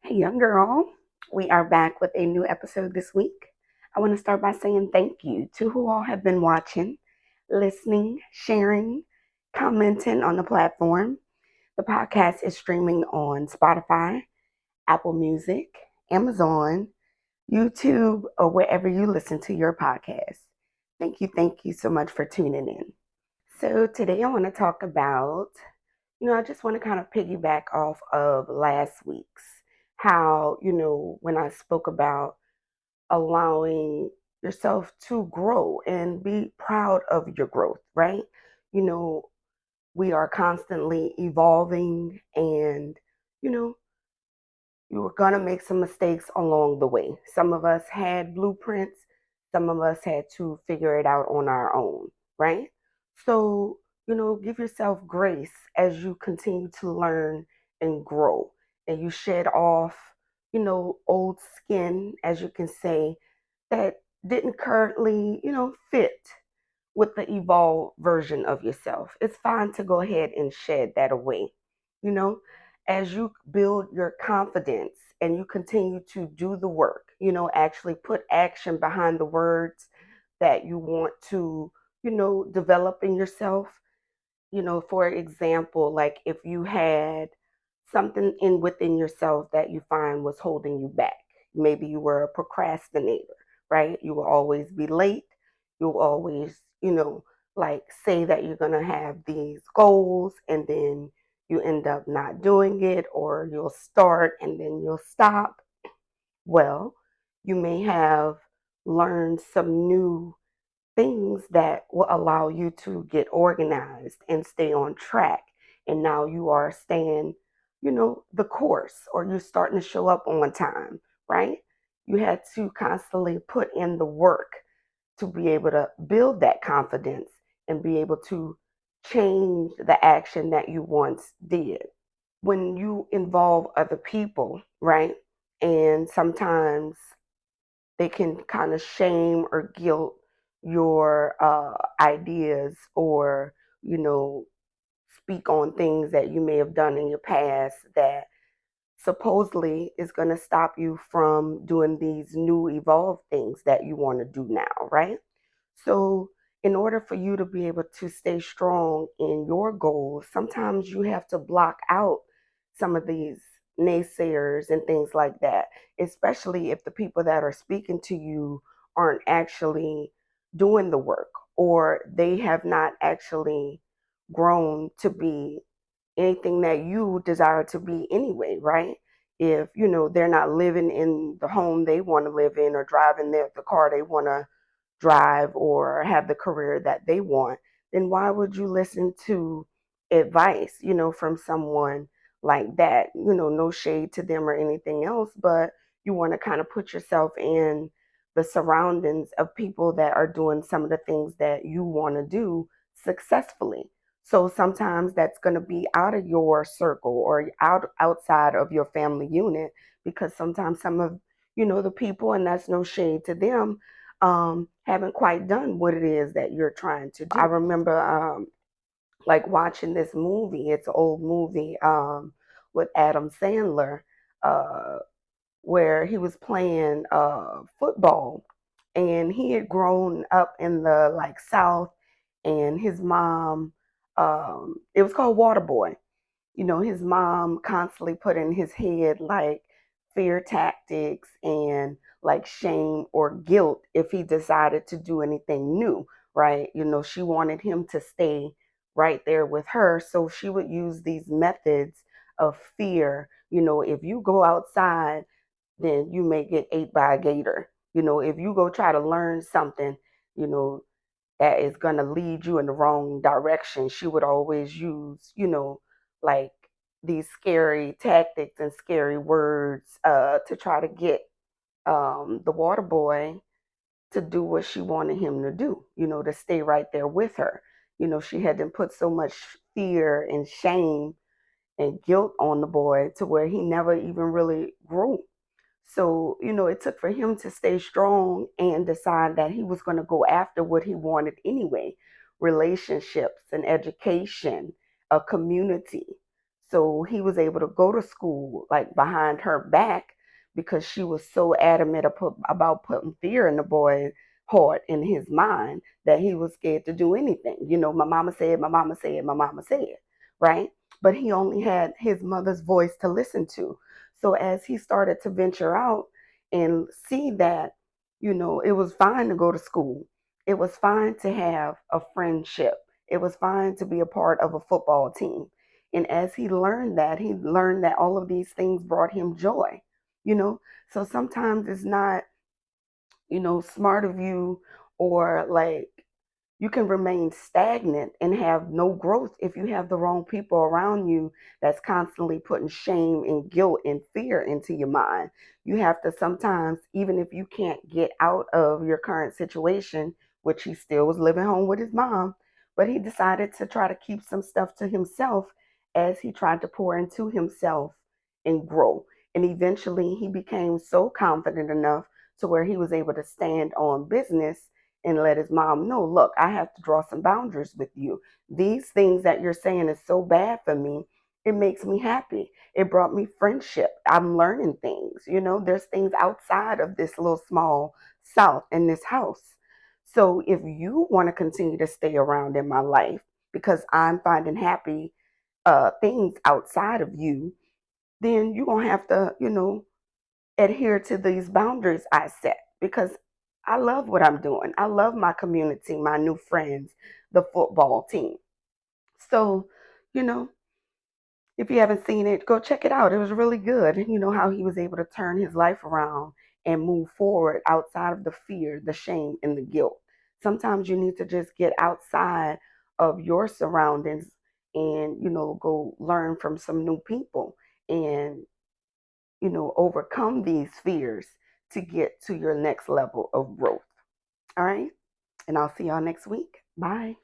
Hey, young girl. We are back with a new episode this week. I want to start by saying thank you to who all have been watching, listening, sharing, commenting on the platform. The podcast is streaming on Spotify, Apple Music, Amazon, YouTube, or wherever you listen to your podcast. Thank you so much for tuning in. So, today I want to talk about I just want to kind of piggyback off of last week's how, when I spoke about allowing yourself to grow and be proud of your growth, right? You know, we are constantly evolving and, you know, you are going to make some mistakes along the way. Some of us had blueprints, some of us had to figure it out on our own, right? So, give yourself grace as you continue to learn and grow and you shed off, old skin, as you can say, that didn't currently, fit with the evolved version of yourself. It's fine to go ahead and shed that away. You know, as you build your confidence and you continue to do the work, actually put action behind the words that you want to, develop in yourself. For example, like if you had something in within yourself that you find was holding you back. Maybe you were a procrastinator, right? You will always be late. You'll always, like say that you're going to have these goals and then you end up not doing it, or you'll start and then you'll stop. Well, you may have learned some new things that will allow you to get organized and stay on track. And now you are staying, the course, or you're starting to show up on time, right? You had to constantly put in the work to be able to build that confidence and be able to change the action that you once did. When you involve other people, right? And sometimes they can kind of shame or guilt your ideas, or you know speak on things that you may have done in your past that supposedly is going to stop you from doing these new evolved things that you want to do now, right? So in order for you to be able to stay strong in your goals, sometimes you have to block out some of these naysayers and things like that, especially if the people that are speaking to you aren't actually doing the work, or they have not actually grown to be anything that you desire to be anyway, right? If they're not living in the home they want to live in, or driving the car they want to drive, or have the career that they want, then why would you listen to advice, from someone like that? No shade to them or anything else, but you want to kind of put yourself in the surroundings of people that are doing some of the things that you want to do successfully. So sometimes that's going to be out of your circle, or outside of your family unit, because sometimes some of the people, and that's no shade to them, haven't quite done what it is that you're trying to do. I remember like watching this movie. It's an old movie, with Adam Sandler, uh, where he was playing football, and he had grown up in the like South, and his mom, it was called Waterboy. His mom constantly put in his head like fear tactics and like shame or guilt if he decided to do anything new, right? She wanted him to stay right there with her. So she would use these methods of fear. If you go outside, then you may get ate by a gator. If you go try to learn something, you know, that is going to lead you in the wrong direction, she would always use, like these scary tactics and scary words to try to get the water boy to do what she wanted him to do, to stay right there with her. She had to put so much fear and shame and guilt on the boy to where he never even really grew. So, it took for him to stay strong and decide that he was going to go after what he wanted anyway: relationships and education, a community. So he was able to go to school like behind her back because she was so adamant about putting fear in the boy's heart, in his mind, that he was scared to do anything. My mama said, my mama said, my mama said, right? But he only had his mother's voice to listen to. So as he started to venture out and see that, it was fine to go to school, it was fine to have a friendship, it was fine to be a part of a football team. And as he learned that all of these things brought him joy, you know. So sometimes it's not, smart of you, or like, you can remain stagnant and have no growth if you have the wrong people around you that's constantly putting shame and guilt and fear into your mind. You have to sometimes, even if you can't get out of your current situation, which he still was living home with his mom, but he decided to try to keep some stuff to himself as he tried to pour into himself and grow. And eventually he became so confident enough to where he was able to stand on business and let his mom know, look, I have to draw some boundaries with you. These things that you're saying is so bad for me. It makes me happy. It brought me friendship. I'm learning things. There's things outside of this little small South in this house. So if you want to continue to stay around in my life because I'm finding happy things outside of you, then you're going to have to, adhere to these boundaries I set, because I love what I'm doing. I love my community, my new friends, the football team. So, you know, if you haven't seen it, go check it out. It was really good. How he was able to turn his life around and move forward outside of the fear, the shame, and the guilt. Sometimes you need to just get outside of your surroundings and, go learn from some new people and, overcome these fears to get to your next level of growth. All right. And I'll see y'all next week. Bye.